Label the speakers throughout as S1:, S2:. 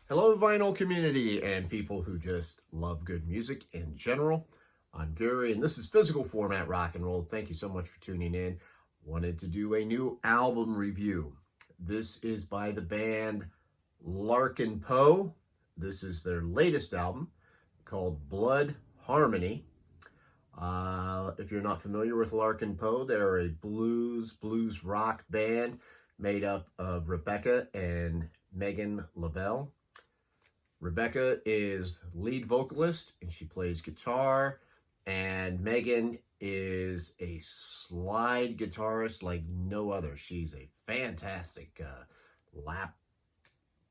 S1: Hello, vinyl community and people who just love good music in general. I'm Gary, and this is Physical Format Rock and Roll. Thank you so much for tuning in. Wanted to do a new album review. This is by the band Larkin Poe. This is their latest album called Blood Harmony. If you're not familiar with Larkin Poe, they're a blues rock band made up of Rebecca and Megan Lavelle. Rebecca is lead vocalist and she plays guitar, and Megan is a slide guitarist like no other. She's a fantastic lap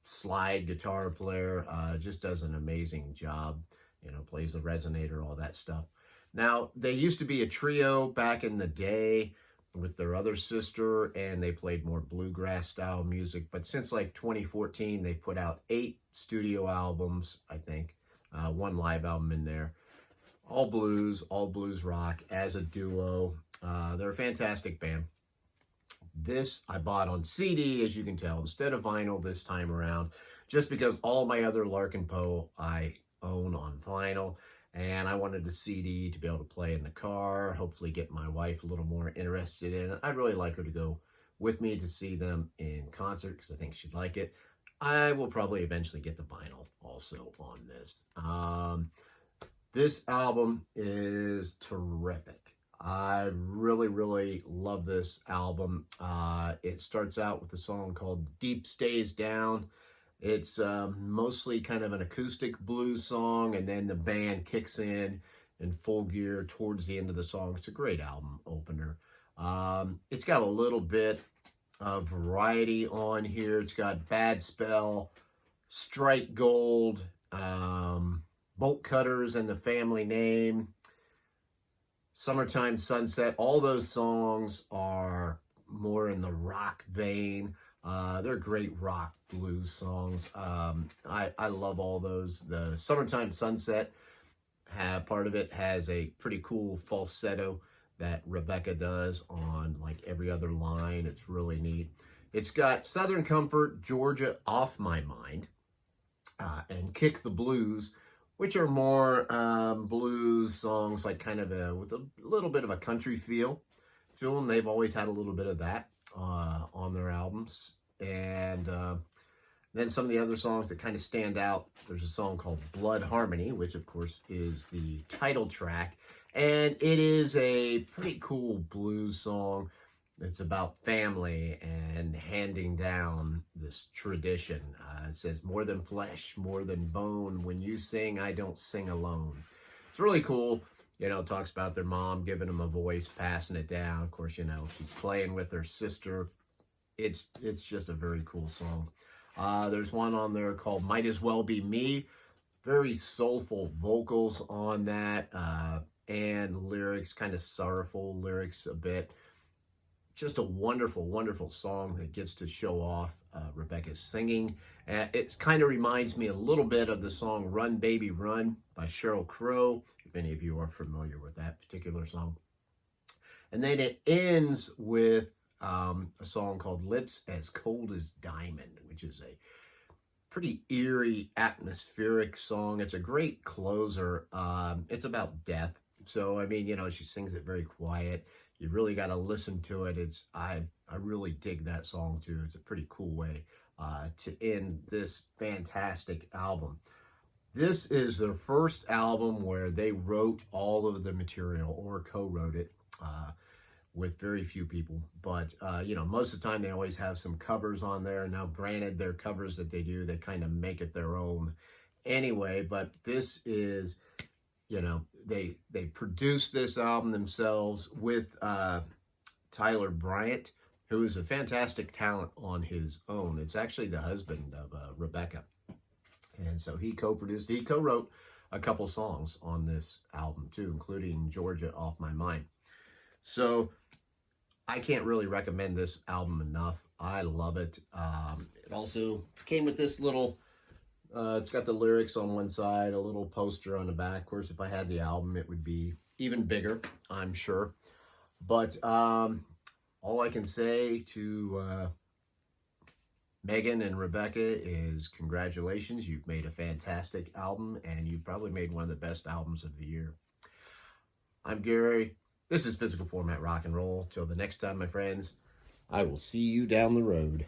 S1: slide guitar player, just does an amazing job, plays the resonator, all that stuff. Now, they used to be a trio back in the day with their other sister, and they played more bluegrass style music. But since like 2014, they've put out 8 studio albums, I think, 1 live album in there. All blues rock as a duo. They're a fantastic band. This I bought on CD, as you can tell, instead of vinyl this time around, just because all my other Larkin Poe I own on vinyl. And I wanted the CD to be able to play in the car, hopefully get my wife a little more interested in it. I'd really like her to go with me to see them in concert because I think she'd like it. I will probably eventually get the vinyl also on this. This album is terrific. I really love this album. It starts out with a song called Deep Stays Down. It's mostly kind of an acoustic blues song, and then the band kicks in full gear towards the end of the song. It's a great album opener. It's got a little bit of variety on here. It's got Bad Spell, Strike Gold, Bolt Cutters and the Family Name, Summertime Sunset. All those songs are more in the rock vein. They're great rock blues songs. I love all those. The Summertime Sunset, part of it has a pretty cool falsetto that Rebecca does on like every other line. It's really neat. It's got Southern Comfort, Georgia Off My Mind, and Kick the Blues, which are more blues songs, like kind of with a little bit of a country feel to them. They've always had a little bit of that on their albums. And then some of the other songs that kind of stand out, there's a song called Blood Harmony, which of course is the title track, and it is a pretty cool blues song. It's about family and handing down this tradition. It says, more than flesh, more than bone, when you sing, I don't sing alone. It's really cool. It talks about their mom giving them a voice, passing it down. Of course, she's playing with her sister. It's just a very cool song. There's one on there called Might As Well Be Me. Very soulful vocals on that, and lyrics, kind of sorrowful lyrics a bit. Just a wonderful song that gets to show off Rebecca's singing. It kind of reminds me a little bit of the song Run Baby Run by Sheryl Crow, if any of you are familiar with that particular song. And then it ends with a song called Lips as Cold as Diamond, which is a pretty eerie, atmospheric song. It's a great closer. It's about death. So, I mean, she sings it very quiet. You really got to listen to it. I really dig that song too. It's a pretty cool way to end this fantastic album. This is their first album where they wrote all of the material or co-wrote it with very few people. But, most of the time they always have some covers on there. Now, granted, their covers that they do, they kind of make it their own anyway. But this is, they produced this album themselves with Tyler Bryant, who is a fantastic talent on his own. It's actually the husband of Rebecca. And so he co-wrote a couple songs on this album too, including Georgia Off My Mind. So I can't really recommend this album enough. I love it. It also came with this little, it's got the lyrics on one side, a little poster on the back. Of course, if I had the album, it would be even bigger, I'm sure. But all I can say to Megan and Rebecca is congratulations. You've made a fantastic album, and you've probably made one of the best albums of the year. I'm Gary. This is Physical Format Rock and Roll. Till the next time, my friends, I will see you down the road.